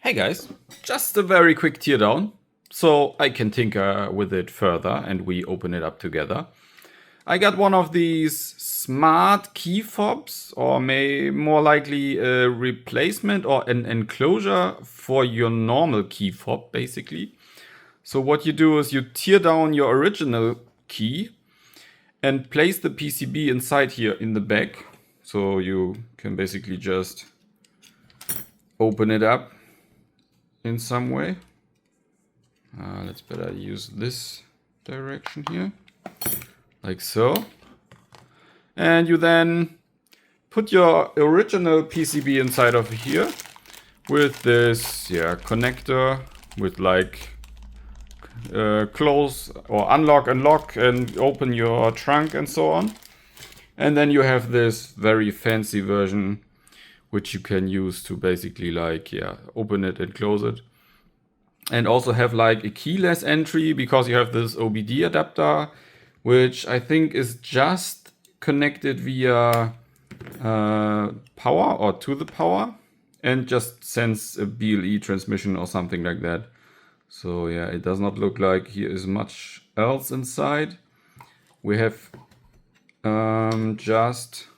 Hey guys, just a very quick teardown, so I can tinker with it further and we open it up together. I got one of these smart key-fobs, or more likely a replacement or an enclosure for your normal key-fob, basically. So what you do is you tear down your original key and place the PCB inside here in the back. So you can basically just open it up in some way. Let's better use this direction here, like so. And you then put your original PCB inside of here with this connector with like close or unlock and lock and open your trunk and so on. And then you have this very fancy version which you can use to basically like open it and close it. And also have like a keyless entry because you have this OBD adapter, which I think is just connected via power or to the power and just sends a BLE transmission or something like that. So yeah, it does not look like here is much else inside. We have just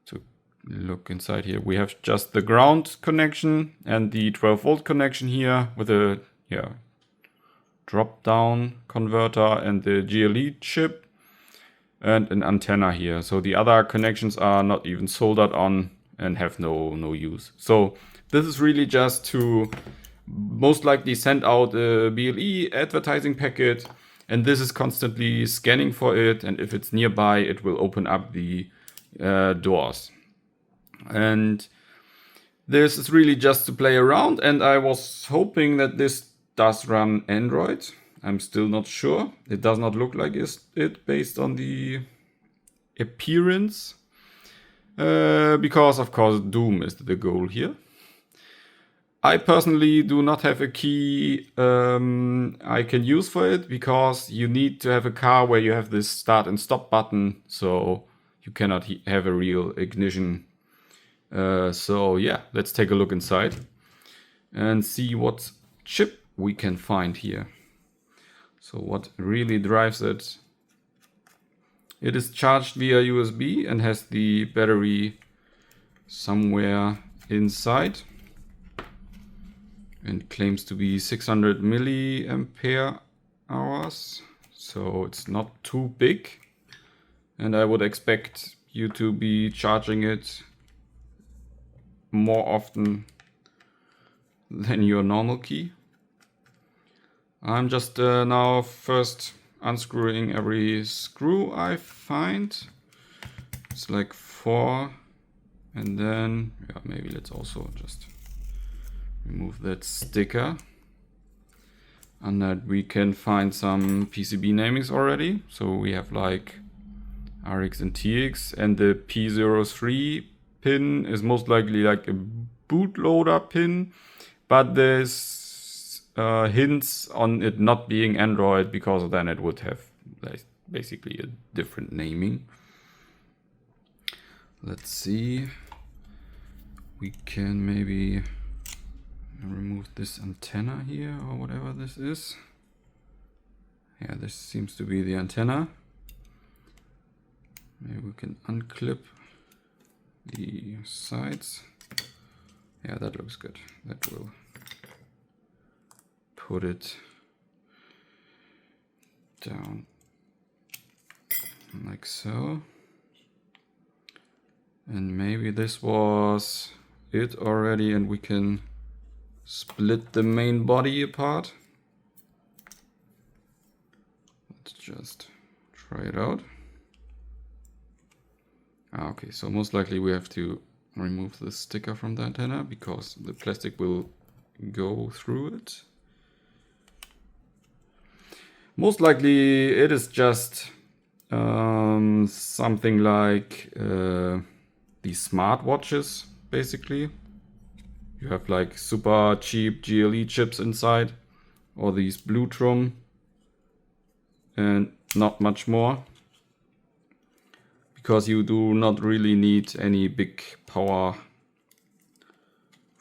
to look inside here, we have just the ground connection and the 12-volt connection here with a drop down converter and the GLE chip and an antenna here. So the other connections are not even soldered on and have no use. So this is really just to most likely send out a BLE advertising packet, and this is constantly scanning for it, and if it's nearby it will open up the doors. And this is really just to play around, and I was hoping that this does run Android. I'm still not sure. It does not look like it based on the appearance, because of course Doom is the goal here. I personally do not have a key I can use for it, because you need to have a car where you have this start and stop button, so you cannot have a real ignition. So yeah, let's take a look inside and see what chip we can find here. So what really drives it? It is charged via USB and has the battery somewhere inside and claims to be 600 milliampere hours. So it's not too big, and I would expect you to be charging it more often than your normal key. I'm just now first unscrewing every screw I find. It's like 4, and then maybe let's also just remove that sticker, and that we can find some PCB namings already. So we have like RX and TX, and the P03 pin is most likely like a bootloader pin, but there's hints on it not being Android, because then it would have like basically a different naming. Let's see, we can maybe remove this antenna here or whatever this is. Yeah, this seems to be the antenna. Maybe we can unclip the sides. Yeah, that looks good. That will put it down like so. And maybe this was it already, and we can split the main body apart. Let's just try it out. Okay, so most likely we have to remove the sticker from the antenna, because the plastic will go through it. Most likely it is just something like these smart watches, basically. You have like super cheap GLE chips inside, or these Bluetrum, and not much more, because you do not really need any big power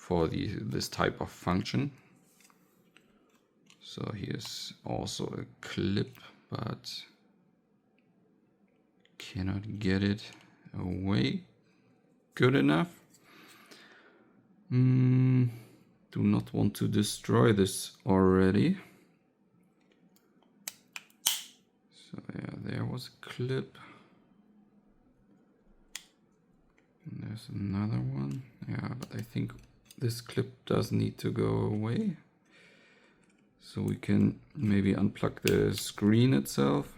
for this type of function. So here's also a clip, but cannot get it away good enough. Do not want to destroy this already. So yeah, there was a clip. And there's another one. Yeah, but I think this clip does need to go away. So we can maybe unplug the screen itself,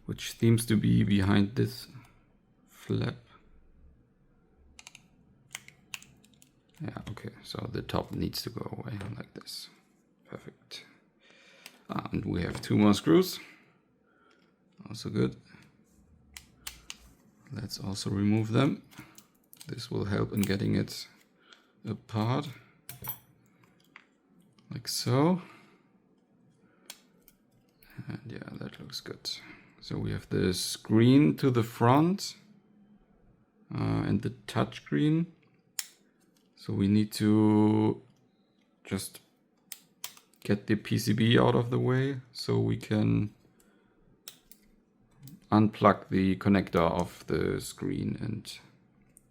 which seems to be behind this flap. Yeah, okay, so the top needs to go away like this. Perfect. And we have 2 more screws. Also good. Let's also remove them. This will help in getting it apart. Like so. And yeah, that looks good. So we have the screen to the front and the touchscreen. So we need to just get the PCB out of the way so we can unplug the connector of the screen and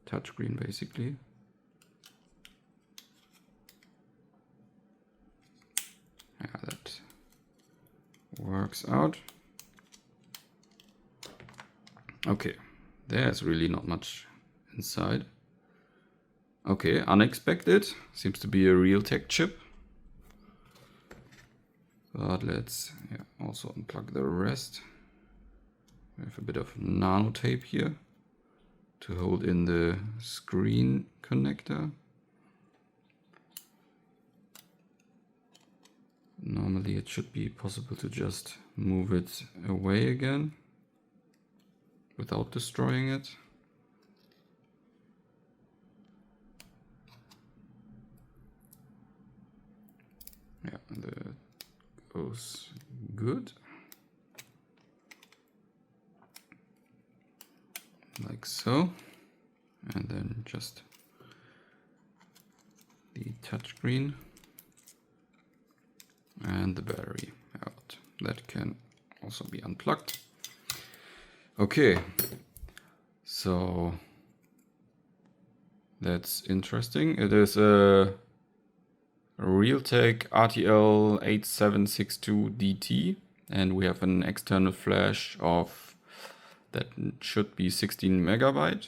touchscreen basically. Yeah, that works out. Okay, there's really not much inside. Okay, unexpected. Seems to be a Realtek chip. But let's also unplug the rest. We have a bit of nano tape here to hold in the screen connector. Normally it should be possible to just move it away again without destroying it. Yeah, that goes good. Like so. And then just the touchscreen and the battery out. That can also be unplugged. Okay, so that's interesting. It is a Realtek RTL8762DT, and we have an external flash of that should be 16 megabyte,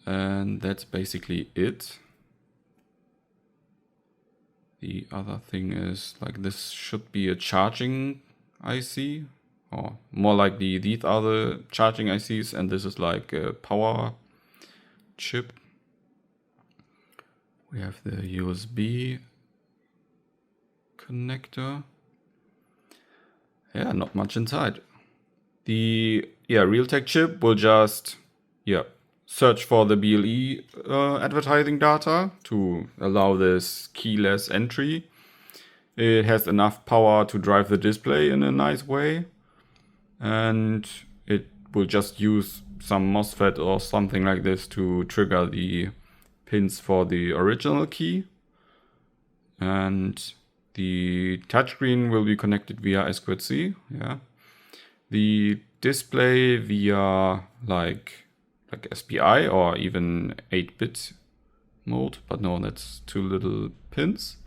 and that's basically it. The other thing is, like, this should be a charging IC, or more like these are the charging ICs, and this is like a power chip. We have the USB connector. Yeah, not much inside. The Realtek chip will just search for the BLE advertising data to allow this keyless entry. It has enough power to drive the display in a nice way, and it will just use some MOSFET or something like this to trigger the pins for the original key. And the touchscreen will be connected via I2C. Yeah. The display via like SPI or even 8-bit mode, but no, that's 2 little pins.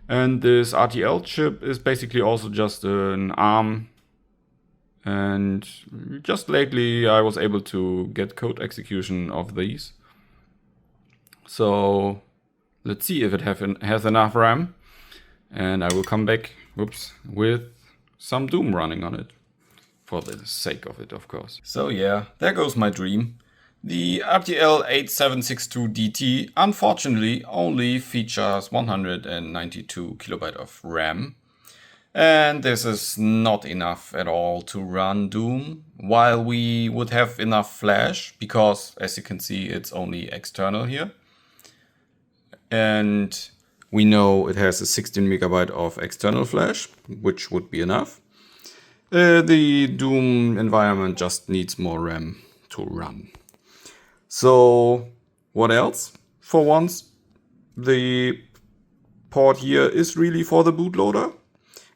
And this RTL chip is basically also just an ARM. And just lately I was able to get code execution of these. So let's see if it has enough RAM, and I will come back with some Doom running on it, for the sake of it, of course. So yeah, there goes my dream. The RTL8762DT unfortunately only features 192 kilobyte of RAM. And this is not enough at all to run Doom, while we would have enough flash, because as you can see it's only external here. And we know it has a 16 megabyte of external flash, which would be enough. The Doom environment just needs more RAM to run. So what else? For once, the port here is really for the bootloader.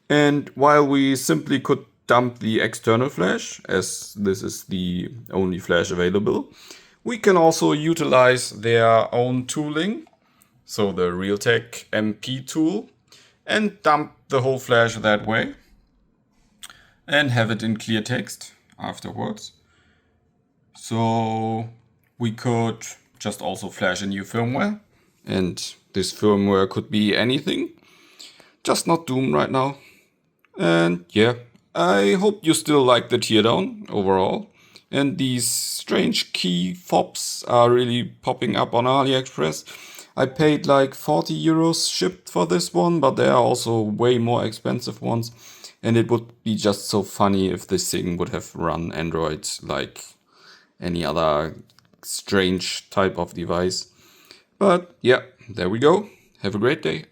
And while we simply could dump the external flash, as this is the only flash available, we can also utilize their own tooling, so the Realtek MP tool, and dump the whole flash that way and have it in clear text afterwards. So we could just also flash a new firmware, and this firmware could be anything, just not Doom right now. And yeah, I hope you still like the teardown overall. And these strange Key-fobs are really popping up on Aliexpress. I paid like 40 euros shipped for this one, but there are also way more expensive ones. And it would be just so funny if this thing would have run Android like any other strange type of device. But yeah, there we go. Have a great day.